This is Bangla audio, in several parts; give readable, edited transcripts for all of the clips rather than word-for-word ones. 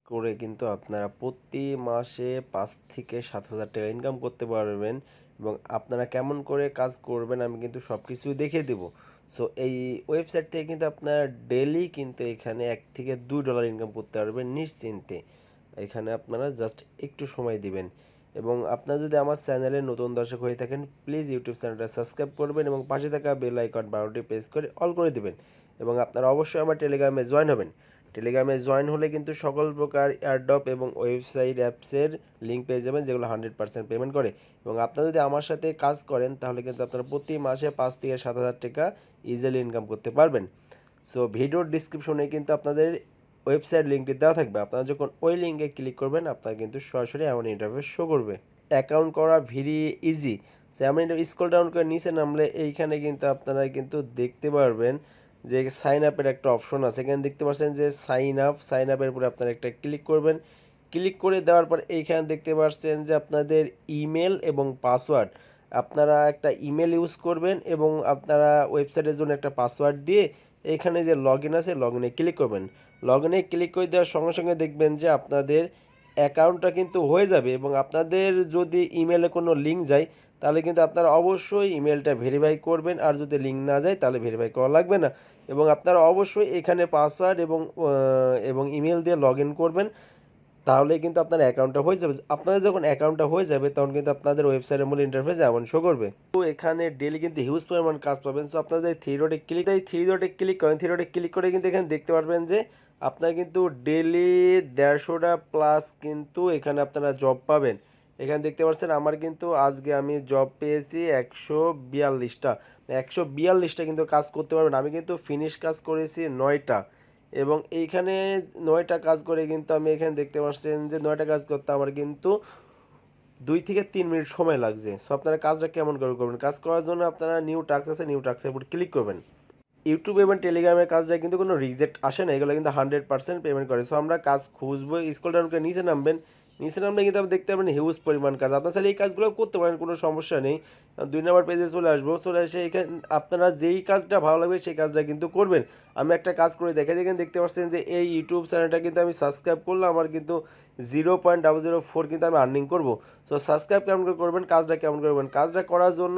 করে কিন্তু আপনারা প্রতি মাসে ৫ থেকে ৭,০০০ টাকা ইনকাম করতে পারবেন এবং আপনারা কেমন করে কাজ করবেন আমি কিন্তু সব কিছুই দেখিয়ে দেবো। সো এই ওয়েবসাইট থেকে কিন্তু আপনারা ডেইলি কিন্তু এখানে $1 থেকে $2 ইনকাম করতে পারবেন নিশ্চিন্তে। এখানে আপনারা জাস্ট একটু সময় দিবেন এবং আপনারা যদি আমার চ্যানেলে নতুন দর্শক হয়ে থাকেন প্লিজ ইউটিউব চ্যানেলটা সাবস্ক্রাইব করবেন এবং পাশে থাকা বেল আইকন বাটনটি প্রেস করে অল করে দিবেন এবং আপনারা অবশ্যই আমার টেলিগ্রামে জয়েন হবেন। টেলিগ্রামে জয়েন হলে কিন্তু সকল প্রকার এয়ারড্রপ এবং ওয়েবসাইট অ্যাপসের লিঙ্ক পেয়ে যাবেন যেগুলো 100% পেমেন্ট করে এবং আপনারা যদি আমার সাথে কাজ করেন তাহলে কিন্তু আপনারা প্রতি মাসে ৫ থেকে ৭,০০০ টাকা ইজিলি ইনকাম করতে পারবেন। সো ভিডিওর ডিসক্রিপশনে কিন্তু আপনাদের ওয়েবসাইট লিঙ্কটি দেওয়া থাকবে। আপনারা যখন ওই লিঙ্কে ক্লিক করবেন আপনারা কিন্তু সরাসরি এমন ইন্টারফেস শো করবে। অ্যাকাউন্ট করা ভেরি ইজি। সো এমন স্ক্রল ডাউন করে নিচে নামলে এইখানে কিন্তু আপনারা কিন্তু দেখতে পারবেন যে সাইন আপের একটা অপশন আছে। এখানে দেখতে পাচ্ছেন যে সাইন আপের উপরে আপনারা একটা ক্লিক করবেন। ক্লিক করে দেওয়ার পর এইখানে দেখতে পাচ্ছেন যে আপনাদের ইমেল এবং পাসওয়ার্ড, আপনারা একটা ইমেল ইউজ করবেন এবং আপনারা ওয়েবসাইটের জন্য একটা পাসওয়ার্ড দিয়ে এখানে যে লগ ইন আছে লগ ইনে ক্লিক করবেন। লগ ইনে ক্লিক করে দেওয়ার সঙ্গে সঙ্গে দেখবেন যে আপনাদের অ্যাকাউন্টটা কিন্তু হয়ে যাবে এবং আপনাদের যদি ইমেলে কোনো লিঙ্ক যায় তাহলে কিন্তু আপনারা অবশ্যই ইমেলটা ভেরিফাই করবেন, আর যদি লিঙ্ক না যায় তাহলে ভেরিফাই করা লাগবে না এবং আপনারা অবশ্যই এখানে পাসওয়ার্ড এবং ইমেল দিয়ে লগ ইন করবেন, তাহলে কিন্তু আপনার অ্যাকাউন্টটা হয়ে যাবে। আপনাদের যখন অ্যাকাউন্টটা হয়ে যাবে তখন কিন্তু আপনাদের ওয়েবসাইটের মূল ইন্টারফেস এমন শো করবে। তো এখানে ডেলি কিন্তু হিউজ পরিমাণ কাজ পাবেন। সো আপনাদের থ্রি ডটে ক্লিক করেন, থ্রি ডটে ক্লিক করে কিন্তু এখানে দেখতে পারবেন যে আপনার কিন্তু ডেলি ১৫০টা প্লাস কিন্তু এখানে আপনারা জব পাবেন। এখানে দেখতে পাচ্ছেন আমার কিন্তু আজকে আমি জব পেয়েছি ১৪২টা। ১৪২টা কিন্তু কাজ করতে পারবেন। আমি কিন্তু ফিনিশ কাজ করেছি ৯টা এবং এইখানে ৯টা কাজ করে কিন্তু আমি এখানে দেখতে পাচ্ছেন যে ৯টা কাজ করতে আমার কিন্তু ২ থেকে ৩ মিনিট সময় লাগছে। সো আপনারা কাজটা কেমন করে করবেন? কাজ করার জন্য আপনারা নিউ টাস্ক আছে, নিউ টাস্কের উপর ক্লিক করবেন। ইউটিউব এবং টেলিগ্রামের কাজটা কিন্তু কোনো রিজেক্ট আসে না, এগুলো কিন্তু 100% পেমেন্ট করে। সো আমরা কাজ খুঁজবো, স্ক্রল ডাউন করে নিচে নামবেন, নিচে নামলে কিন্তু আপনি দেখতে পাবেন হিউজ পরিমাণ কাজ। আপনার চাইলে এই কাজগুলো করতে পারেন, কোনো সমস্যা নেই। ২ নম্বর পেজে চলে আসবো, চলে এসে এখানে আপনারা যেই কাজটা ভালো লাগবে সেই কাজটা কিন্তু করবেন। আমি একটা কাজ করে দেখাই, এখানে দেখতে পাচ্ছেন যে এই ইউটিউব চ্যানেলটা কিন্তু আমি সাবস্ক্রাইব করলে আমার কিন্তু 0.004 কিন্তু আমি আর্নিং করবো। সো সাবস্ক্রাইব কেমন করে করবেন, কাজটা কেমন করবেন? কাজটা করার জন্য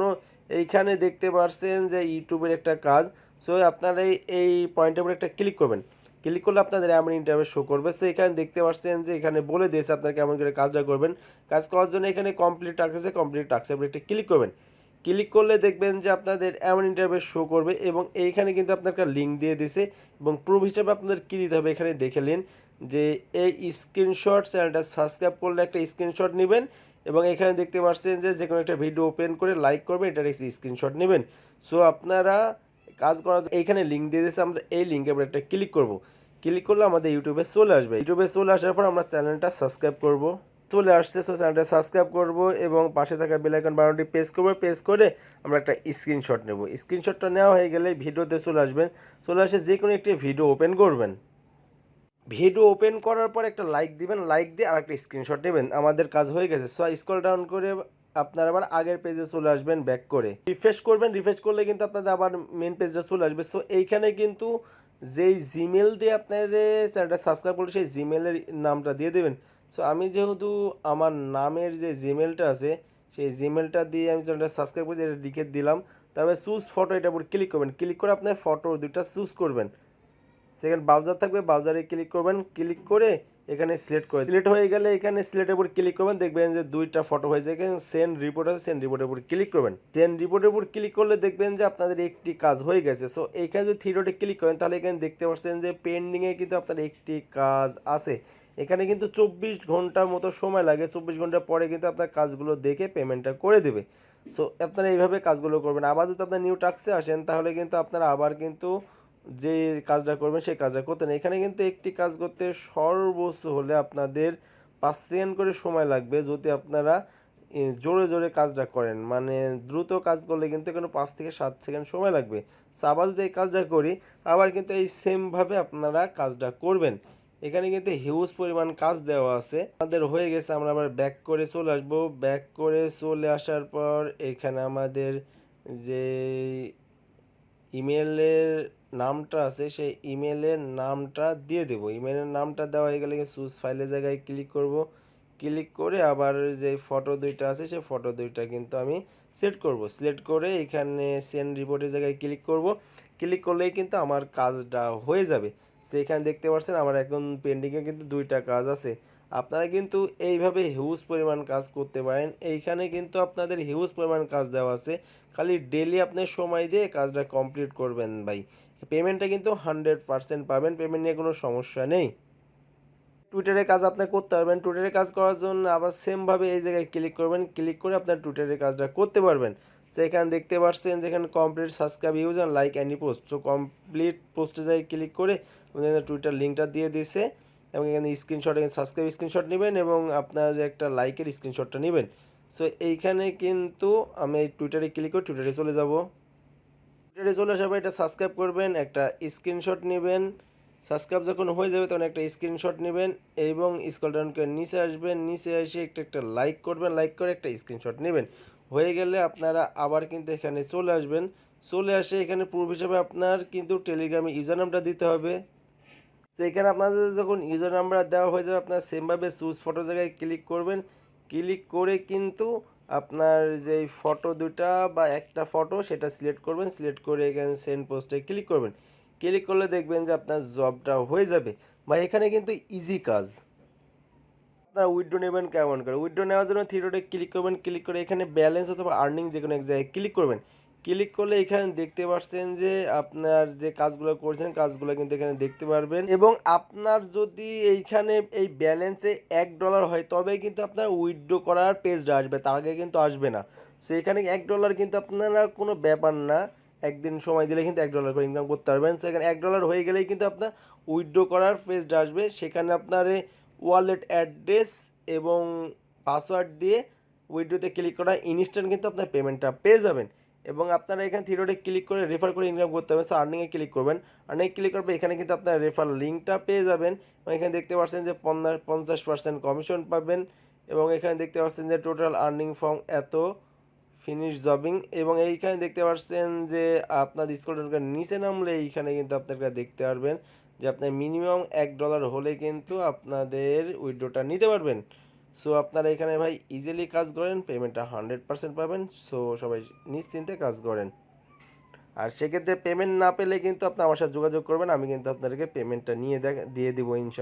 এইখানে দেখতে পাচ্ছেন যে ইউটিউবের একটা কাজ। সো আপনারা এই পয়েন্টের উপর একটা ক্লিক করবেন। ক্লিক করলে আপনাদের এমন ইন্টারফেস শো করবে। সো এখানে দেখতে পাচ্ছেন যে এখানে বলে দিয়েছে আপনারা কেমন করে কাজটা করবেন। কাজ করার জন্য এখানে কমপ্লিট টাস্ক আছে, কমপ্লিট টাস্কের উপর একটা ক্লিক করবেন। ক্লিক করলে দেখবেন যে আপনাদের এমন ইন্টারফেস শো করবে এবং এইখানে কিন্তু আপনার একটা লিঙ্ক দিয়ে দিছে এবং প্রুফ হিসাবে আপনাদের কী দিতে হবে এখানে দেখে নিন যে এই স্ক্রিনশট, চ্যানেলটা সাবস্ক্রাইব করলে একটা স্ক্রিনশট নেবেন এবং এখানে দেখতে পাচ্ছেন যে কোনো একটা ভিডিও ওপেন করে লাইক করবেন, এটার স্ক্রিনশট নেবেন। সো আপনারা কাজ করার এইখানে লিঙ্ক দিয়ে দিয়েছে, আমরা এই লিঙ্কের উপর একটা ক্লিক করব। ক্লিক করলে আমাদের ইউটিউবে চলে আসবে। ইউটিউবে চলে আসার পর আমরা চ্যানেলটা সাবস্ক্রাইব করব। চলে আসছে, সো চ্যানেলটা সাবস্ক্রাইব করব এবং পাশে থাকা বেল আইকন বাটনটি প্রেস করব। প্রেস করে আমরা একটা স্ক্রিনশট নেব। স্ক্রিনশটটা নেওয়া হয়ে গেলে ভিডিওতে চলে আসবেন। চলে আসে যে কোনো একটি ভিডিও ওপেন করবেন। ভিডিও ওপেন করার পর একটা লাইক দিবেন, লাইক দিয়ে আর একটা স্ক্রিনশট নেবেন। আমাদের কাজ হয়ে গেছে। সো স্ক্রল ডাউন করে আপনারা আবার আগের পেজে চলে আসবেন, ব্যাক করে রিফ্রেশ করবেন। রিফ্রেশ করলে কিন্তু আপনাদের আবার মেন পেজটা চলে আসবে। সো এইখানে কিন্তু যেই জিমেল দিয়ে আপনার চ্যানেলটা সাবস্ক্রাইব করলে সেই জিমেলের নামটা দিয়ে দেবেন। সো আমি যেহেতু আমার নামের যে জিমেলটা আছে সেই জিমেলটা দিয়ে আমি চ্যানেলটা সাবস্ক্রাইব করেছি, এটা লিখে দিলাম। তারপরে চুজ ফটো, এটার উপর ক্লিক করবেন। ক্লিক করে আপনার ফটো দুইটা চুজ করবেন। সেখানে ব্রাউজার থাকবে, ব্রাউজারে ক্লিক করবেন। ক্লিক করে এখানে সিলেক্ট হয়ে গেলে এখানে সিলেক্টের উপর ক্লিক করবেন। দেখবেন যে দুইটা ফটো হয়েছে। এখানে সেন্ড রিপোর্ট আছে, সেন্ড রিপোর্টের উপর ক্লিক করবেন। সেন্ড রিপোর্টের উপর ক্লিক করলে দেখবেন যে আপনাদের একটি কাজ হয়ে গেছে। সো এখানে যদি থ্রি ডটে ক্লিক করেন তাহলে এখানে দেখতে পাচ্ছেন যে পেন্ডিংয়ে কিন্তু আপনার একটি কাজ আছে। এখানে কিন্তু ২৪ ঘন্টার মতো সময় লাগে। ২৪ ঘন্টা পরে কিন্তু আপনার কাজগুলো দেখে পেমেন্টটা করে দেবে। সো আপনারা এইভাবে কাজগুলো করবেন। আবার যদি আপনার নিউ টাস্কে আসেন তাহলে কিন্তু আপনারা আবার কিন্তু যে কাজটা করবেন সেই কাজটা করতে নেই। এখানে কিন্তু একটি কাজ করতে সর্বোচ্চ হলে আপনাদের ৫ সেকেন্ড করে সময় লাগবে যদি আপনারা জোরে জোরে কাজটা করেন, মানে দ্রুত কাজ করলে কিন্তু এখানে ৫ থেকে ৭ সেকেন্ড সময় লাগবে। সো আবার যদি এই কাজটা করি আবার কিন্তু এই সেমভাবে আপনারা কাজটা করবেন। এখানে কিন্তু হিউজ পরিমাণ কাজ দেওয়া আছে। আমাদের হয়ে গেছে, আমরা আবার ব্যাক করে চলে আসবো। ব্যাক করে চলে আসার পর এখানে আমাদের যে ইমেলের নামটা আছে সেই ইমেলের নামটা দিয়ে দেব। ইমেলের নামটা দেওয়া হয়ে গেলে চুজ ফাইলের জায়গায় ক্লিক করব। ক্লিক করে আবার যে ফটো দুইটা আছে সেই ফটো দুইটা কিন্তু আমি সিলেক্ট করব। সিলেক্ট করে এখানে সেন্ড রিপোর্টের জায়গায় ক্লিক করব। ক্লিক করলেই কিন্তু আমার কাজটা হয়ে যাবে। সো এখানে দেখতে পাচ্ছেন আমার এখন পেন্ডিংয়ে কিন্তু দুইটা কাজ আছে। আপনারা কিন্তু এইভাবে হিউজ পরিমাণ কাজ করতে পারেন। এইখানে কিন্তু আপনাদের হিউজ পরিমাণ কাজ দেওয়া আছে, খালি ডেলি আপনি সময় দিয়ে কাজটা কমপ্লিট করবেন ভাই। পেমেন্টটা কিন্তু 100% পাবেন, পেমেন্ট নিয়ে কোনো সমস্যা নেই। টুইটারে কাজ আপনি করতে পারবেন। টুইটারে কাজ করার জন্য আবার সেমভাবে এই জায়গায় ক্লিক করবেন। ক্লিক করে আপনার টুইটারের কাজটা করতে পারবেন। সেখানে দেখতে পাচ্ছেন যেখানে complete subscribe use and like any post. So complete পোস্টে যাই ক্লিক করে আপনাদের টুইটার লিঙ্কটা দিয়ে দিছে এবং এখানে স্ক্রিনশট, এখানে সাবস্ক্রাইব স্ক্রিনশট নেবেন এবং আপনার যে একটা লাইকের স্ক্রিনশটটা নেবেন। সো এইখানে কিন্তু আমি এই টুইটারে ক্লিক করে টুইটারে চলে যাব। টুইটারে চলে আসার পর এটা সাবস্ক্রাইব করবেন, একটা স্ক্রিনশট নেবেন। সাবস্ক্রাইব যখন হয়ে যাবে তখন একটা স্ক্রিনশট নেবেন এবং স্ক্রল ডাউন করে নিচে আসবেন। নিচে এসে একটা লাইক করবেন, লাইক করে একটা স্ক্রিনশট নেবেন। হয়ে গেলে আপনারা আবার কিন্তু এখানে চলে আসবেন। চলে আসে এখানে প্রুফ হিসাবে আপনার কিন্তু টেলিগ্রামে ইউজার নামটা দিতে হবে। তো এখানে আপনাদের যখন ইউজার নাম্বার দেওয়া হয়ে যাবে আপনার সেমভাবে চুজ ফটো জায়গায় ক্লিক করবেন। ক্লিক করে কিন্তু আপনার যেই ফটো দুটা বা একটা ফটো সেটা সিলেক্ট করবেন। সিলেক্ট করে এখানে সেন্ড পোস্টে ক্লিক করবেন। ক্লিক করলে দেখবেন যে আপনার জবটা হয়ে যাবে বা এখানে কিন্তু ইজি কাজ। আপনারা উইথড্র নেবেন কেমন করে? উইথড্র নেওয়ার জন্য থ্রি ডটে ক্লিক করবেন। ক্লিক করে এখানে ব্যালেন্স অথবা আর্নিং যে কোনো এক জায়গায় ক্লিক করবেন। ক্লিক করলে এখানে দেখতে পাচ্ছেন যে আপনার যে কাজগুলো করছেন কাজগুলো কিন্তু এখানে দেখতে পারবেন এবং আপনার যদি এইখানে এই ব্যালেন্সে $1 হয় তবেই কিন্তু আপনার উইথড্র করার পেজটা আসবে, তার আগে কিন্তু আসবে না। সো এখানে $1 কিন্তু আপনারা কোনো ব্যাপার না, একদিন সময় দিলে কিন্তু $1 করে ইনকাম করতে পারবেন। সো এখানে $1 হয়ে গেলেই কিন্তু আপনার উইথড্র করার পেজটা আসবে। সেখানে আপনার ওয়ালেট অ্যাড্রেস এবং পাসওয়ার্ড দিয়ে উইথড্রোতে ক্লিক করা ইনস্ট্যান্ট কিন্তু আপনার পেমেন্টটা পেয়ে যাবেন। এবং আপনারা এখানে থ্রি ডটে ক্লিক করে রেফার করে ইনকাম করতে হবে। সো আর্নিংয়ে ক্লিক করবেন। আর্নিংয়ে ক্লিক করবে এখানে কিন্তু আপনার রেফার লিঙ্কটা পেয়ে যাবেন এবং এখানে দেখতে পাচ্ছেন যে 50% কমিশন পাবেন এবং এখানে দেখতে পাচ্ছেন যে টোটাল আর্নিং ফ্রম এত ফিনিশ জবিং এবং এইখানে দেখতে পাচ্ছেন যে আপনার স্ক্রল নিচে নামলে এইখানে কিন্তু আপনারা দেখতে পারবেন যে আপনার মিনিমাম $1 হলে কিন্তু আপনাদের উইথড্রটা নিতে পারবেন। সো আপনারা এখানে ভাই ইজিলি কাজ করেন, পেমেন্টটা 100% পাবেন। সো সবাই নিশ্চিন্তে কাজ করেন। আর সেক্ষেত্রে পেমেন্ট না পেলে কিন্তু আপনি আমার সাথে যোগাযোগ করবেন, আমি কিন্তু আপনাদেরকে পেমেন্টটা দিয়ে দিব ইনশাল্লাহ।